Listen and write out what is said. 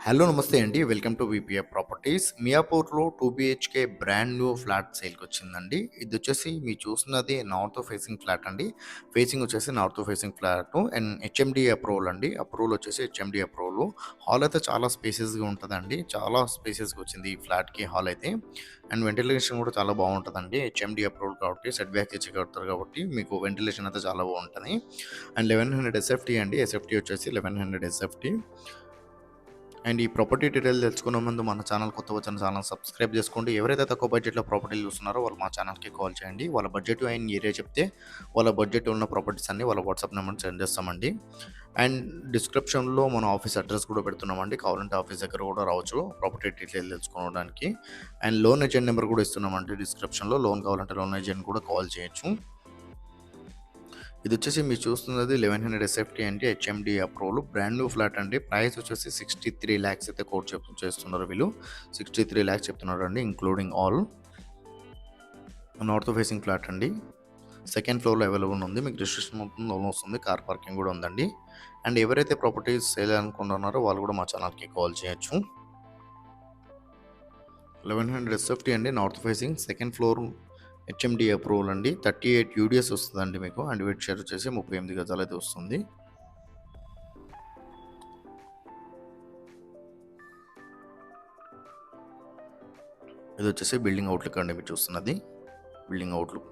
Hello నమస్తే అండి. Welcome to VPF properties. మియాపూర్‌లో 2 బీహెచ్‌కే బ్రాండ్ న్యూ ఫ్లాట్ సేల్‌కొచ్చిందండి. ఇదొచ్చేసి మీరు చూస్తున్నది నార్త్ ఫేసింగ్ ఫ్లాట్ అండి. ఫేసింగ్ వచ్చేసి north facing flat and HMD approval అండి. అప్రూవల్ వచ్చేసి హెచ్ఎండీ అప్రూవల్. హాల్ అయితే చాలా స్పేసియస్‌గా ఉంటదండి. చాలా స్పేసియస్‌గా వచ్చింది ఈ ఫ్లాట్‌కి హాల్ అయితే. అండ్ వెంటిలేషన్ కూడా చాలా బావుంటదండి. హెచ్ఎండీ అప్రూవల్ కాబట్టి సెట్ బ్యాక్స్ ఇచ్చి కడతారు కాబట్టి మీకు వెంటిలేషన్ అయితే చాలా బావుంటది. అండ్ 1100 ఎస్ఎఫ్టీ అండి. ఎస్ఎఫ్టీ వచ్చేసి 1100 ఎస్ఎఫ్టీ. అండ్ ఈ ప్రాపర్టీ డీటెయిల్ తెలుసుకునే ముందు మన ఛానల్ కొత్త వచ్చిన ఛానల్ సబ్స్క్రైబ్ చేసుకోండి. ఎవరైతే తక్కువ బడ్జెట్‌లో ప్రాపర్టీలు చూస్తున్నారో వాళ్ళు మా ఛానల్‌కి కాల్ చేయండి. వాళ్ళ బడ్జెట్ అండ్ ఏరియా చెప్తే వాళ్ళ బడ్జెట్ ఉన్న ప్రాపర్టీస్ అన్నీ వాళ్ళ వాట్సాప్ నెంబర్‌కి సెండ్ చేస్తామండి. అండ్ డిస్క్రిప్షన్‌లో మన ఆఫీస్ అడ్రస్ కూడా పెడుతున్నామండి. కావాలంటే ఆఫీస్ దగ్గర కూడా రావచ్చు ప్రాపర్టీ డీటెయిల్ తెలుసుకోవడానికి. అండ్ లోన్ ఏజెంట్ నెంబర్ కూడా ఇస్తున్నామండి డిస్క్రిప్షన్‌లో. లోన్ కావాలంటే లోన్ ఏజెంట్ కూడా కాల్ చేయొచ్చు. ఇదొచ్చేసి మీరు చూస్తున్నది 1100 ఎస్ఎఫ్టీ అండి. HMD approval. Brand new flat అండి. ప్రైస్ వచ్చేసి 63 లాక్స్ అయితే కోట్ చేస్తున్నారు వీళ్ళు. 63 లాక్స్ చెప్తున్నారండి including all. North facing flat అండి. సెకండ్ ఫ్లోర్‌లో అవైలబుల్ ఉంది. మీకు రిజిస్ట్రేషన్ మొత్తం లోన్ వస్తుంది. కార్ పార్కింగ్ కూడా ఉందండి. అండ్ ఎవరైతే ప్రాపర్టీస్ సేల్ అనుకుంటున్నారో వాళ్ళు కూడా మా ఛానల్‌కి కాల్ చేయొచ్చు. 1100 ఎస్ఎఫ్టీ అండి. North facing second floor HMD approval అండి. 38 యూడిఎస్ వస్తుందండి మీకు. అండ్ వీటి షేర్ వచ్చేసి 38 గజాలు అయితే వస్తుంది. ఇది వచ్చేసి బిల్డింగ్ అవుట్లుక్ అండి మీరు చూస్తున్నది. Building outlook.